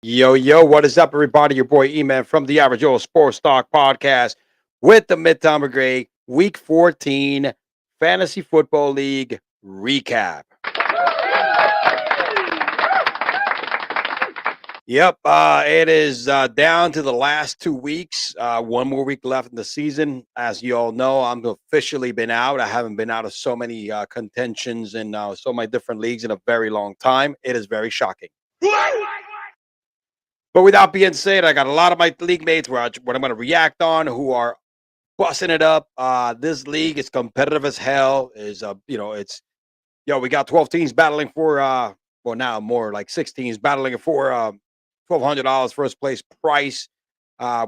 Yo, yo, what is up, everybody? Your boy E-Man from the Average Joe Sports Talk Podcast with the Midtown Brigade Week 14 Fantasy Football League recap. Yep, it is down to the last 2 weeks. One more week left in the season. As you all know, I'm officially been out. I haven't been out of so many contentions and so many different leagues in a very long time. It is very shocking. But without being said, I got a lot of my league mates what I'm going to react on who are busting it up. This league is competitive as hell. It's we got 12 teams battling for well now more like 6 teams battling for $1,200 first place price.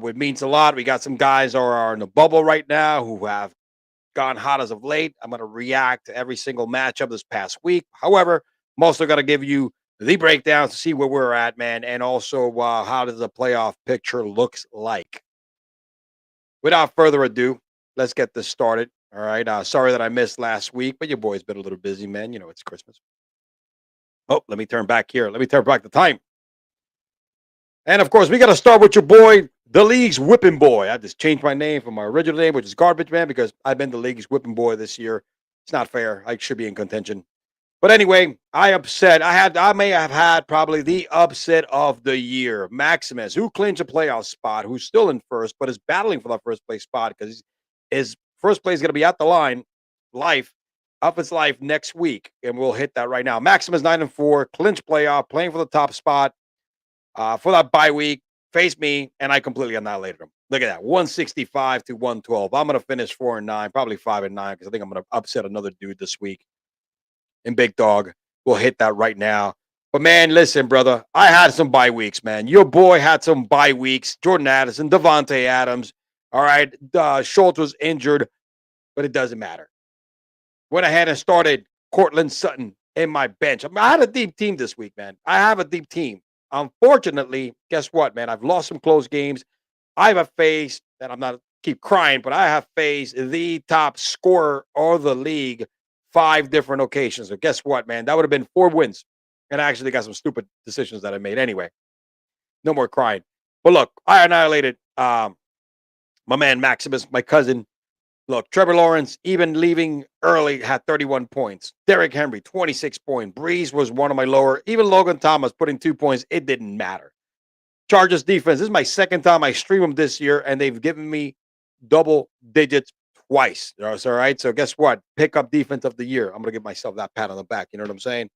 Which means a lot. We got some guys who are in the bubble right now who have gone hot as of late. I'm going to react to every single matchup this past week. However, I'm also going to give you the breakdowns to see where we're at, man, and also how does the playoff picture looks like. Without further ado, let's get this started. All right. Sorry that I missed last week, but your boy's been a little busy, man. You know, it's Christmas. Oh, let me turn back here. Let me turn back the time. And of course, we got to start with your boy, the league's whipping boy. I just changed my name from my original name, which is Garbage Man, because I've been the league's whipping boy this year. It's not fair. I should be in contention. But anyway, I may have had probably the upset of the year. Maximus, who clinched a playoff spot, who's still in first, but is battling for that first place spot because his first place is going to be at the line, life, up his life next week. And we'll hit that right now. Maximus 9-4, clinch playoff, playing for the top spot for that bye week. Face me, and I completely annihilated him. Look at that, 165 to 112. I'm going to finish 4-9, probably 5-9, because I think I'm going to upset another dude this week. And Big Dog will hit that right now. But man, listen, brother, I had some bye weeks, man. Your boy had some bye weeks. Jordan Addison, Devontae Adams. All right, Schultz was injured, but it doesn't matter. Went ahead and started Cortland Sutton in my bench. I had a deep team this week, man. I have a deep team. Unfortunately, guess what, man? I've lost some close games. I have faced, and I'm not keep crying, but I have faced the top scorer of the league 5 different occasions. So guess what, man? That would have been 4 wins. And I actually got some stupid decisions that I made anyway. No more crying. But look, I annihilated my man Maximus, my cousin. Look, Trevor Lawrence, even leaving early, had 31 points. Derrick Henry, 26 points. Breeze was one of my lower. Even Logan Thomas putting 2 points. It didn't matter. Chargers defense. This is my second time I stream them this year, and they've given me double digits twice. That's all right. So guess what? Pickup defense of the year. I'm gonna give myself that pat on the back. You know what I'm saying?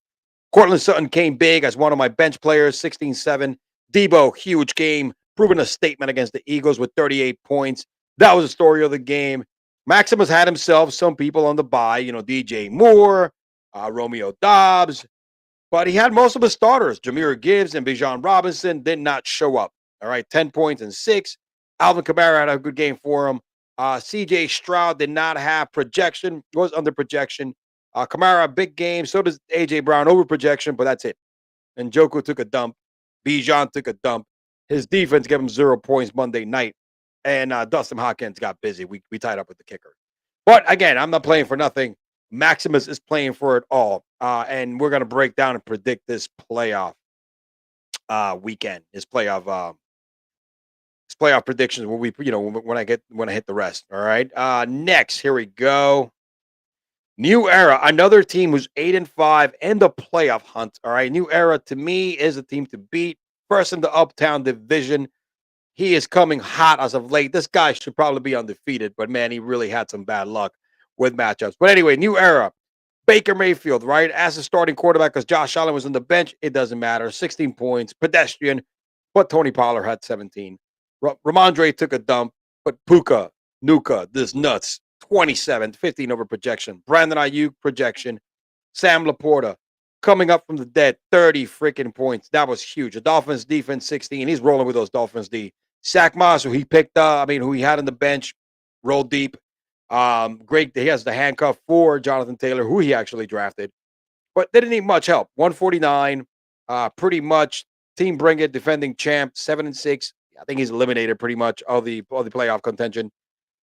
Cortland Sutton came big as one of my bench players, 16-7. Debo, huge game, proving a statement against the Eagles with 38 points. That was the story of the game. Maximus had himself some people on the bye, DJ Moore, Romeo Dobbs, but he had most of his starters. Jameer Gibbs and Bijan Robinson did not show up. All right, 10 points and 6. Alvin Kamara had a good game for him. CJ Stroud did not have projection, was under projection. Kamara, big game. So does AJ Brown, over projection, but that's it. And Joku took a dump. Bijan took a dump. His defense gave him 0 points Monday night. And Dustin Hopkins got busy. We tied up with the kicker. But again, I'm not playing for nothing. Maximus is playing for it all. And we're going to break down and predict this playoff weekend. His playoff predictions when when I hit the rest. All right. Next, here we go. New Era, another team who's 8-5 in the playoff hunt. All right. New Era to me is a team to beat. First in the Uptown division. He is coming hot as of late. This guy should probably be undefeated, but man, he really had some bad luck with matchups. But anyway, New Era. Baker Mayfield, right? As a starting quarterback, because Josh Allen was on the bench, it doesn't matter. 16 points, pedestrian, but Tony Pollard had 17. Ramondre took a dump, but Nuka, this nuts, 27, 15 over projection. Brandon Ayuk, projection. Sam Laporta, coming up from the dead, 30 freaking points. That was huge. The Dolphins defense, 16. He's rolling with those Dolphins D. Zach Moss, who he picked up, who he had on the bench, rolled deep. Great. He has the handcuff for Jonathan Taylor, who he actually drafted, but they didn't need much help. 149, pretty much. Team Bring It, defending champ, 7-6. I think he's eliminated pretty much all the playoff contention.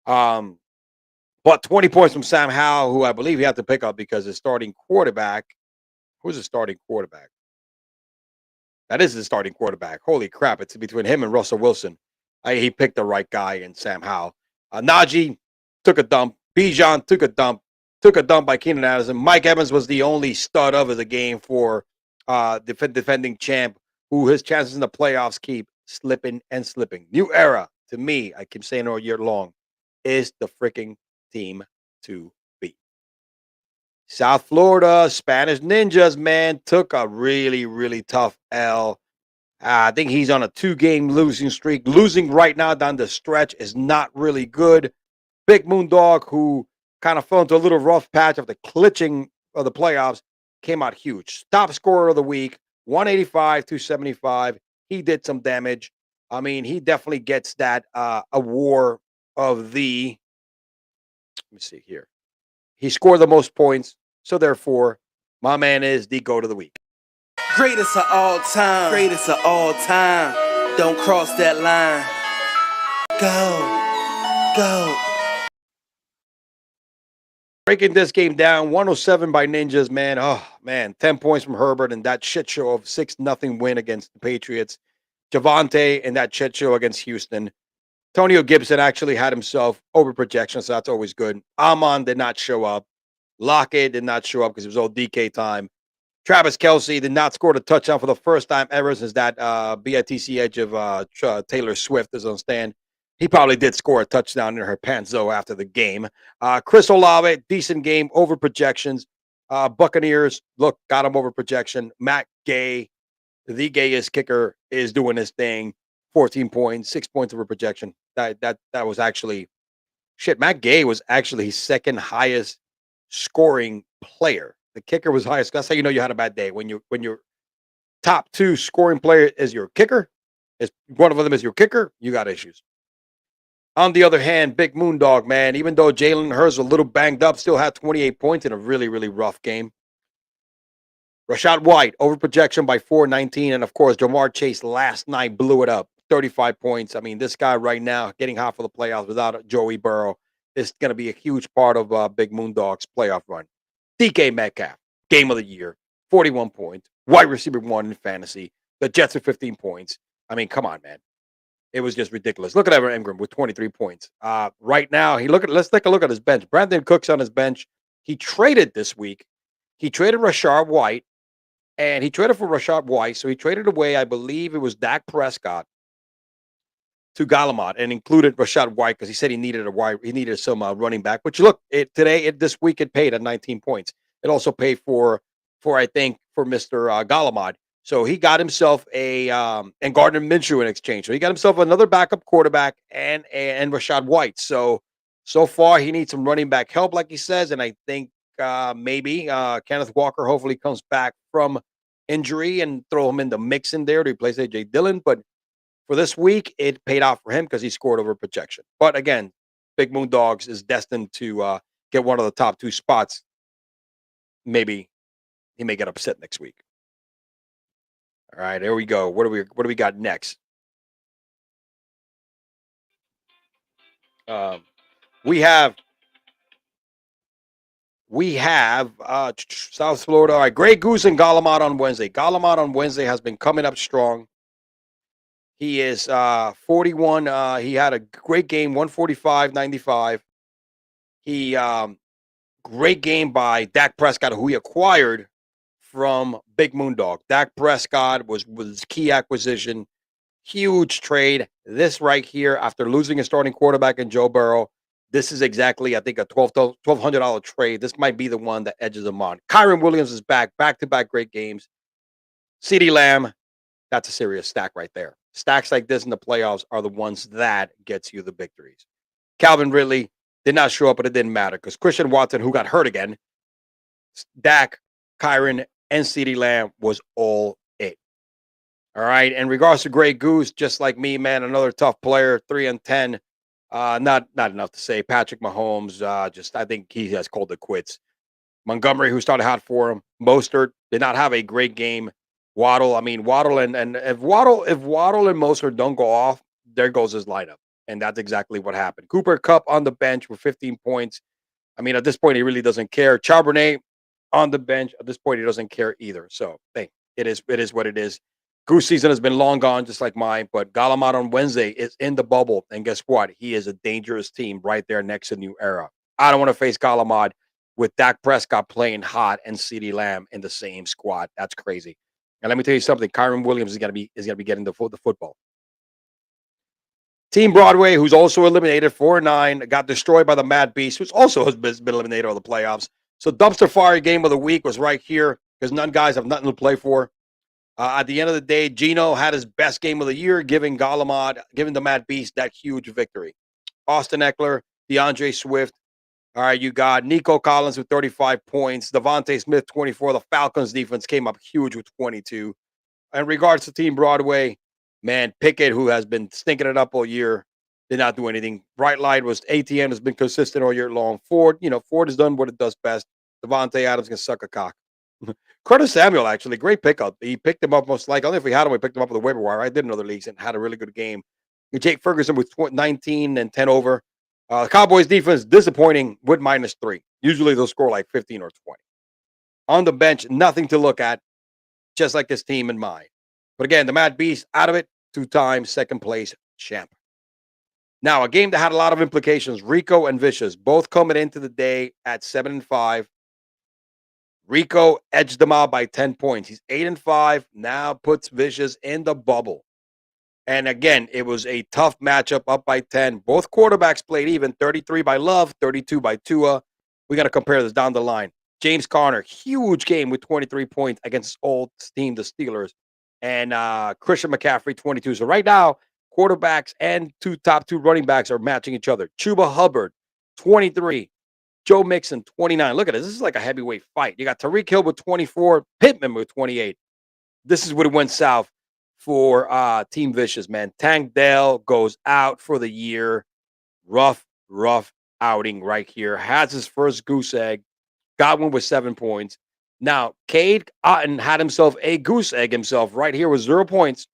But 20 points from Sam Howell, who I believe he had to pick up because his starting quarterback. Who's his starting quarterback? That is his starting quarterback. Holy crap! It's between him and Russell Wilson. He picked the right guy in Sam Howell. Najee took a dump. Bijan took a dump. Took a dump by Keenan Anderson. Mike Evans was the only stud of the game for defending champ, who his chances in the playoffs keep slipping and slipping. New era to me. I keep saying all year long, is the freaking team to beat. South Florida Spanish Ninjas, man, took a really, really tough L. I think he's on a 2-game losing streak. Losing right now down the stretch is not really good. Big Moondog, who kind of fell into a little rough patch of the clutching of the playoffs, came out huge. Top scorer of the week, 185, 275. He did some damage. I mean, he definitely gets that award of the, let me see here. He scored the most points. So therefore, my man is the GOAT of the week. Greatest of all time. Greatest of all time. Don't cross that line. Go. Breaking this game down, 107 by Ninjas, man. Oh, man. 10 points from Herbert and that shit show of 6-0 win against the Patriots. Javante and that shit show against Houston. Antonio Gibson actually had himself over projection, so that's always good. Amon did not show up. Lockett did not show up because it was all DK time. Travis Kelce did not score the touchdown for the first time ever since that BITC edge of Taylor Swift is on stand. He probably did score a touchdown in her pants, though, after the game. Chris Olave, decent game, over projections. Buccaneers, look, got him over projection. Matt Gay, the gayest kicker, is doing his thing. 14 points, 6 points over projection. That was actually shit. Matt Gay was actually second highest scoring player. The kicker was highest. That's how you know you had a bad day. When your top 2 scoring player is your kicker, is one of them is your kicker, you got issues. On the other hand, Big Moondog, man, even though Jalen Hurts was a little banged up, still had 28 points in a really, really rough game. Rashad White, over projection by 419. And of course, Jamar Chase last night blew it up. 35 points. I mean, this guy right now getting hot for the playoffs without Joey Burrow is going to be a huge part of Big Moondog's playoff run. DK Metcalf, game of the year, 41 points. Wide receiver 1 in fantasy. The Jets with 15 points. I mean, come on, man. It was just ridiculous. Look at Evan Ingram with 23 points. Right now, let's take a look at his bench. Brandon Cooks on his bench. He traded this week. He traded Rashad White, and he traded for Rashad White. So he traded away, I believe it was Dak Prescott to Gallimard, and included Rashad White because he said he needed some running back. Which look, this week it paid at 19 points. It also paid for I think for Mr. Gallimard. So he got himself and Gardner Minshew in exchange. So he got himself another backup quarterback and Rashad White. So far he needs some running back help, like he says, and I think maybe Kenneth Walker hopefully comes back from injury and throw him in the mix in there to replace AJ Dillon. But for this week, it paid out for him because he scored over projection. But again, Big Moon Dogs is destined to get one of the top 2 spots. Maybe he may get upset next week. All right, here we go. What do we got next? We have South Florida. All right, Grey Goose and Gallimard on Wednesday. Gallimard on Wednesday has been coming up strong. He is 41. He had a great game, 145-95. He great game by Dak Prescott, who he acquired from Big Moondog. Dak Prescott was his key acquisition. Huge trade. This right here, after losing a starting quarterback in Joe Burrow, this is exactly, I think, a $1,200 trade. This might be the one that edges him on. Kyron Williams is back-to-back great games. CeeDee Lamb, that's a serious stack right there. Stacks like this in the playoffs are the ones that gets you the victories. Calvin Ridley did not show up, but it didn't matter because Christian Watson, who got hurt again, Dak, Kyron, and CeeDee Lamb was all it. All right. In regards to Grey Goose, just like me, man, another tough player, 3-10. Not enough to say. Patrick Mahomes, I think he has called it quits. Montgomery, who started hot for him. Mostert did not have a great game. Waddle and if Waddle and Mostert don't go off, there goes his lineup. And that's exactly what happened. Cooper Kupp on the bench with 15 points. I mean, at this point, he really doesn't care. Charbonnet on the bench. At this point, he doesn't care either. So, hey, it is what it is. Goose season has been long gone, just like mine. But Galamad on Wednesday is in the bubble. And guess what? He is a dangerous team right there next to New Era. I don't want to face Galamad with Dak Prescott playing hot and CeeDee Lamb in the same squad. That's crazy. And let me tell you something. Kyron Williams is gonna be getting the football. Team Broadway, who's also eliminated 4-9, got destroyed by the Mad Beast, who's also has been eliminated of the playoffs. So dumpster fire game of the week was right here because none guys have nothing to play for. At the end of the day, Gino had his best game of the year, giving the Mad Beast that huge victory. Austin Eckler, DeAndre Swift. All right, you got Nico Collins with 35 points, Devontae Smith 24. The Falcons defense came up huge with 22. In regards to Team Broadway, man, Pickett, who has been stinking it up all year, did not do anything. Bright Light was ATM has been consistent all year long. Ford has done what it does best. Devontae Adams can suck a cock. Curtis Samuel, actually, great pickup. He picked him up most likely. I don't know if we had him. We picked him up with the waiver wire. I did in other leagues and had a really good game. Jake Ferguson with 19 and 10 over. Cowboys defense disappointing with -3. Usually they'll score like 15 or 20. On the bench, nothing to look at, just like this team and mine. But again, the Mad Beast out of it, 2-time second place champ. Now, a game that had a lot of implications. Rico and Vicious both coming into the day at 7-5. Rico edged them out by 10 points. He's 8-5. Now puts Vicious in the bubble. And again, it was a tough matchup, up by 10. Both quarterbacks played even, 33 by Love, 32 by Tua. We got to compare this down the line. James Conner, huge game with 23 points against old team, the Steelers. And Christian McCaffrey, 22. So right now, quarterbacks and top two running backs are matching each other. Chuba Hubbard, 23. Joe Mixon, 29. Look at this. This is like a heavyweight fight. You got Tyreek Hill with 24, Pittman with 28. This is what it went south for Team Vicious, man. Tank Dell goes out for the year. Rough outing right here. Has his first goose egg. Got one with 7 points. Now, Cade Otton had himself a goose egg himself right here with 0 points,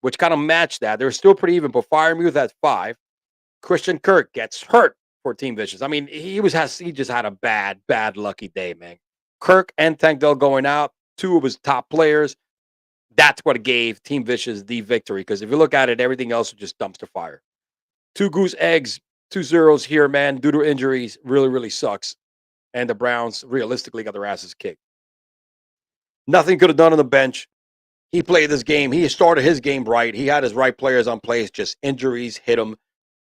which kind of matched that. They're still pretty even, but Firemuth at 5. Christian Kirk gets hurt for Team Vicious. I mean, he just had a bad lucky day, man. Kirk and Tank Dell going out, 2 of his top players. That's what gave Team Vicious the victory. Because if you look at it, everything else was just dumpster fire. 2 goose eggs, 2 zeros here, man, due to injuries. Really sucks. And the Browns realistically got their asses kicked. Nothing could have done on the bench. He played this game. He started his game right. He had his right players on place. Just injuries hit him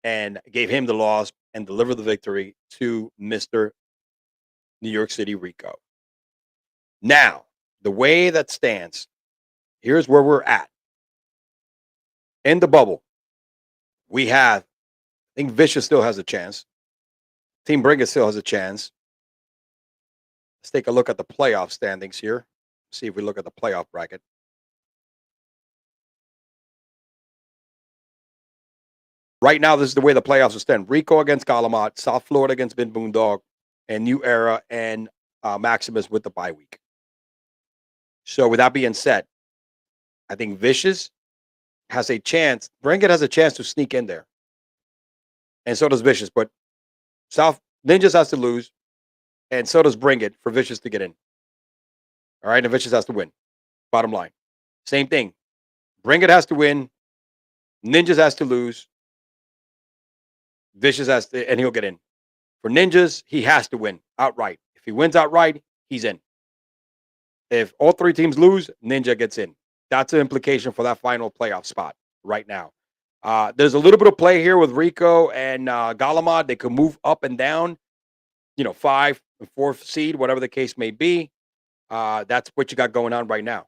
and gave him the loss and delivered the victory to Mr. New York City Rico. Now, the way that stands, here's where we're at. In the bubble, we have, I think Vicious still has a chance. Team Brigade still has a chance. Let's take a look at the playoff standings here. See if we look at the playoff bracket. Right now, this is the way the playoffs will stand. Rico against Galamot, South Florida against Ben Boondog, and New Era and Maximus with the bye week. So with that being said, I think Vicious has a chance. Brinket has a chance to sneak in there. And so does Vicious. But South Ninjas has to lose. And so does Bring It for Vicious to get in. All right. And Vicious has to win. Bottom line. Same thing. Bring It has to win. Ninjas has to lose. Vicious has to, and he'll get in. For Ninjas, he has to win outright. If he wins outright, he's in. If all 3 teams lose, Ninja gets in. That's the implication for that final playoff spot right now. There's a little bit of play here with Rico and Galamad. They could move up and down, 5 and 4th seed, whatever the case may be. That's what you got going on right now.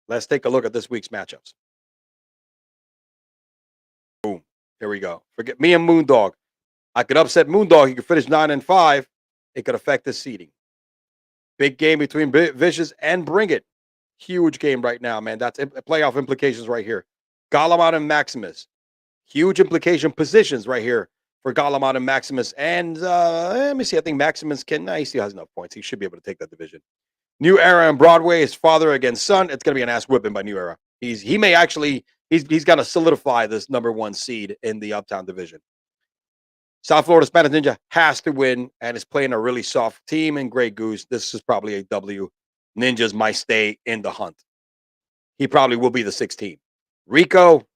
Let's take a look at this week's matchups. Boom. Here we go. Forget me and Moondog. I could upset Moondog. He could finish 9-5. It could affect the seeding. Big game between Vicious and Bring It. Huge game right now, man. That's playoff implications right here. Galamad and Maximus. Huge implication positions right here for Galamad and Maximus. And let me see. I think Maximus he still has enough points. He should be able to take that division. New Era and Broadway is father against son. It's going to be an ass whipping by New Era. He's going to solidify this #1 seed in the Uptown division. South Florida Spanish Ninja has to win and is playing a really soft team in Grey Goose. This is probably a W. Ninjas might stay in the hunt. he probably will be the 6th team. Rico,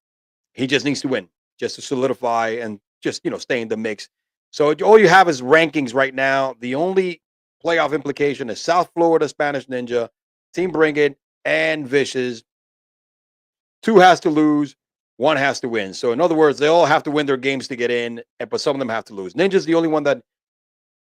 he just needs to win just to solidify and just, stay in the mix. So all you have is rankings right now. The only playoff implication is South Florida, Spanish Ninja, Team Bring It, and Vicious. 2 has to lose, 1 has to win. So in other words, they all have to win their games to get in, but some of them have to lose. Ninja's the only one that,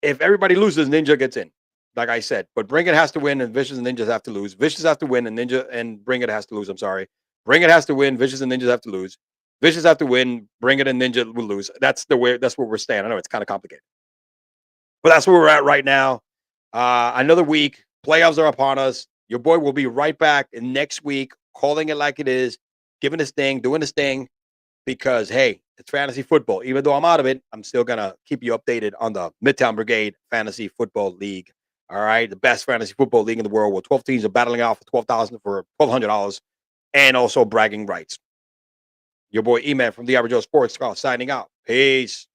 if everybody loses, Ninja gets in, like I said. But Bring It has to win, and Vicious and Ninjas have to lose. Vicious have to win, and Ninja and Bring It has to lose. I'm sorry. Bring It has to win. Vicious and Ninjas have to lose. Vicious have to win. Bring It and Ninja will lose. That's where we're staying. I know it's kind of complicated, but that's where we're at right now. Another week. Playoffs are upon us. Your boy will be right back in next week, calling it like it is, giving this thing, doing this thing, because hey, it's fantasy football. Even though I'm out of it, I'm still gonna keep you updated on the Midtown Brigade Fantasy Football League. All right, the best fantasy football league in the world, where 12 teams are battling out for $1,200, and also bragging rights. Your boy E-Man from the Average Joe Sports Call signing out. Peace.